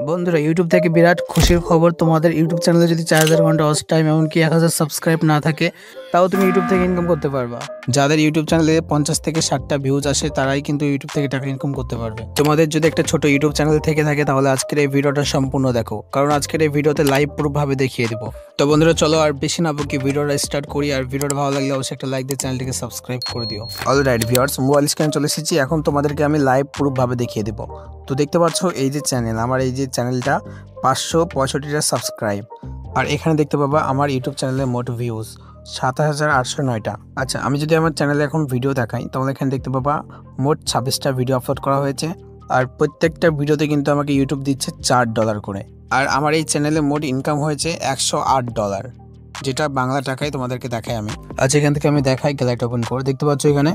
বন্ধুরা ইউটিউব থেকে বিরাট খুশির খবর, তোমাদের ইউটিউব চ্যানেলে যদি 4000 ঘন্টা ওয়াচ টাইম এমনকি 1000 সাবস্ক্রাইব না থাকে তাও তুমি ইউটিউব থেকে ইনকাম করতে পারবা। যাদের ইউটিউব চ্যানেলে 50 থেকে 60টা ভিউজ আসে তারাই কিন্তু ইউটিউব থেকে টাকা ইনকাম করতে পারবে। তোমাদের যদি একটা ছোট ইউটিউব চ্যানেল থেকে থাকে তাহলে আজকের এই ভিডিওটা সম্পূর্ণ দেখো, কারণ আজকের এই ভিডিওতে লাইভ প্রুফ ভাবে দেখিয়ে দিব। তো বন্ধুরা চলো আর বেশি না বকি ভিডিওটা স্টার্ট করি। আর ভিডিওটা ভালো লাগলে অবশ্যই একটা লাইক দিয়ে চ্যানেলটিকে সাবস্ক্রাইব করে দিও। অলরাইট ভিউয়ার্স, মোবাইল স্ক্রিনে চলে এসেছি। এখন তোমাদেরকে আমি লাইভ প্রুফ ভাবে দেখিয়ে দেব। তো দেখতে পাচ্ছ এই যে চ্যানেল, আমার এই যে চ্যানেলটা 565টা সাবস্ক্রাইব, আর এখানে দেখতে পাবা আমার ইউটিউব চ্যানেলের মোট ভিউজ 7809টা। আচ্ছা, আমি যদি আমার চ্যানেলে এখন ভিডিও দেখাই তাহলে এখানে দেখতে পাবা মোট 26টা ভিডিও আপলোড করা হয়েছে, আর প্রত্যেকটা ভিডিওতে কিন্তু আমাকে ইউটিউব দিচ্ছে $4 করে। আর আমার এই চ্যানেলে মোট ইনকাম হয়েছে $108, যেটা বাংলা টাকায় তোমাদেরকে দেখাই আমি। আচ্ছা, এখান থেকে আমি দেখাই, গ্যালারি ওপেন করে দেখতে পাচ্ছ এখানে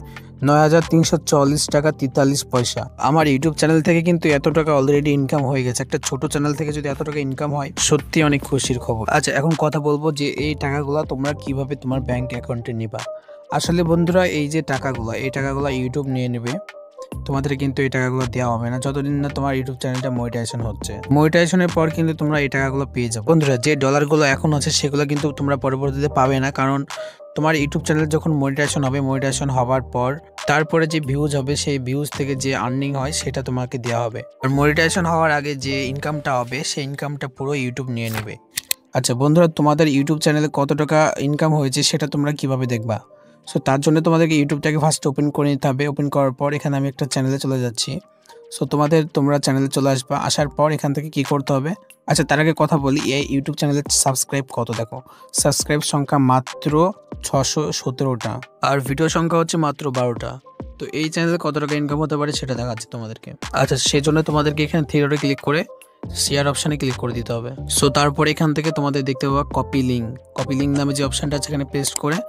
9344 টাকা 43 পয়সা। আমার ইউটিউব চ্যানেল থেকে কিন্তু এত টাকা অলরেডি ইনকাম হয়ে গেছে। একটা ছোট চ্যানেল থেকে যদি এত টাকা ইনকাম হয় সত্যি অনেক খুশির খবর। আচ্ছা, এখন কথা বলবো যে এই টাকাগুলো তোমরা কিভাবে তোমার ব্যাংক অ্যাকাউন্টে নিবা। আসলে বন্ধুরা এই যে টাকাগুলো, এই টাকাগুলো ইউটিউব নিয়ে নেবে, তোমাদের কিন্তু এই টাকাগুলো দেওয়া হবে না যতদিন না তোমার ইউটিউব চ্যানেলটা মনিটাইজেশন হচ্ছে। মনিটাইজেশনের পর কিন্তু তোমরা এই টাকাগুলো পেয়ে যাবে। বন্ধুরা যে ডলারগুলো এখন আছে সেগুলো কিন্তু তোমরা পরবর্তীতে পাবে না, কারণ তোমার ইউটিউব চ্যানেল যখন মনিটাইজেশন হবে, মনিটাইজেশন হওয়ার পর তারপরে যে ভিউজ হবে সেই ভিউজ থেকে যে আর্নিং হয় সেটা তোমাকে দেওয়া হবে। আর মনিটাইজেশন হওয়ার আগে যে ইনকামটা হবে সেই ইনকামটা পুরো ইউটিউব নিয়ে নেবে। আচ্ছা বন্ধুরা, তোমাদের ইউটিউব চ্যানেলে কত টাকা ইনকাম হয়েছে সেটা তোমরা কিভাবে দেখবা? সো তার জন্য তোমাদেরকে ইউটিউবটাকে ফার্স্ট ওপেন করে নিতে হবে। ওপেন করার পর এখানে আমি একটা চ্যানেলে চলে যাচ্ছি। সো তোমরা চ্যানেলে চলে আসবা। আসার পর এখান থেকে কি করতে হবে? আচ্ছা, তার আগে কথা বলি, এই ইউটিউব চ্যানেলের সাবস্ক্রাইব কত দেখো। সাবস্ক্রাইব সংখ্যা মাত্র 617টা, আর ভিডিও সংখ্যা হচ্ছে মাত্র 12টা। তো এই চ্যানেলে কত টাকা ইনকাম হতে পারে সেটা দেখাচ্ছি তোমাদেরকে। আচ্ছা, সেই জন্য তোমাদেরকে এখানে থিওরি ক্লিক করে শেয়ার অপশানে ক্লিক করে দিতে হবে। সো তারপর এখান থেকে তোমাদের দেখতে পাবা কপি লিঙ্ক নামে যে অপশানটা আছে এখানে পেস্ট করে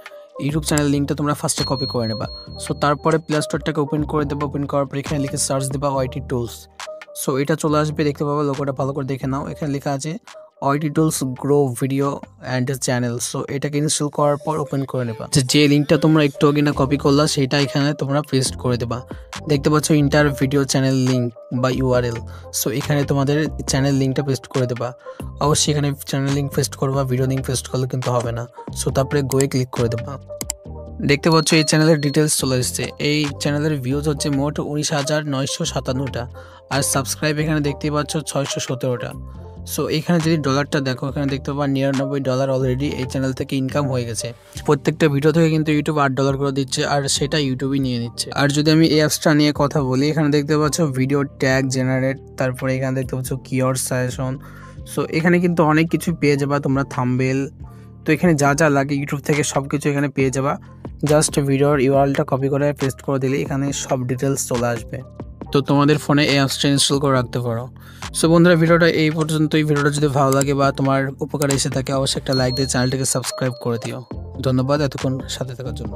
ইউটিউব চ্যানেল লিঙ্কটা তোমরা ফার্স্টে কপি করে নেবা। সো তারপরে প্লে স্টোরটাকে ওপেন করে দেবো। ওপেন করার পর এখানে লিখে সার্চ দেবা ওয়াইটি টুলস। সো এটা চলে আসবে, দেখতে পাবা লোগোটা ভালো করে দেখে নাও। এখানে লেখা আছে YT tools grow video and channel. So এটাকে ইনস্টল করার পর ওপেন করে নেবা। যে লিঙ্কটা তোমরা একটু আগে না কপি করলা সেটা এখানে তোমরা পেস্ট করে দেবা। দেখতে পাচ্ছ ইন্টার ভিডিও চ্যানেল লিঙ্ক বা ইউআরএল। সো এখানে তোমাদের চ্যানেল লিঙ্কটা পেস্ট করে দেবা। অবশ্যই এখানে চ্যানেল লিঙ্ক পেস্ট করবা, ভিডিও লিঙ্ক পেস্ট করলে কিন্তু হবে না। সো তারপরে গোয়ে ক্লিক করে দেবা। দেখতে পাচ্ছ এই চ্যানেলের ডিটেলস চলে এসছে। এই চ্যানেলের ভিউজ হচ্ছে মোট 19,957টা, আর সাবস্ক্রাইব এখানে দেখতেই পাচ্ছ 617টা। সো এখানে যদি ডলারটা দেখো, এখানে দেখতে পাবা $99 অলরেডি এই চ্যানেল থেকে ইনকাম হয়ে গেছে। প্রত্যেকটা ভিডিও থেকে কিন্তু ইউটিউব $8 করে দিচ্ছে, আর সেটা ইউটিউবই নিয়ে নিচ্ছে। আর যদি আমি এই অ্যাপসটা নিয়ে কথা বলি, এখানে দেখতে পাচ্ছ ভিডিও ট্যাগ জেনারেট, তারপরে এখানে দেখতে পাচ্ছ কিওয়ার্ড সাজেশন। সো এখানে কিন্তু অনেক কিছু পেয়ে যাবা তোমরা, থাম্বনেল। তো এখানে যা যা লাগে ইউটিউব থেকে সব কিছু এখানে পেয়ে যাবা। জাস্ট ভিডিওর ইউআরএলটা কপি করে পেস্ট করে দিলে এখানে সব ডিটেলস চলে আসবে। তো তোমাদের ফোনে এই অ্যাপসটা ইনস্টল করে রাখতে পারো। সো বন্ধুরা, ভিডিওটা এই পর্যন্তই। ভিডিওটা যদি ভালো লাগে বা তোমার উপকারে এসে থাকে অবশ্যই একটা লাইক দিয়ে চ্যানেলটিকে সাবস্ক্রাইব করে দিও। ধন্যবাদ এতক্ষণ সাথে থাকার জন্য।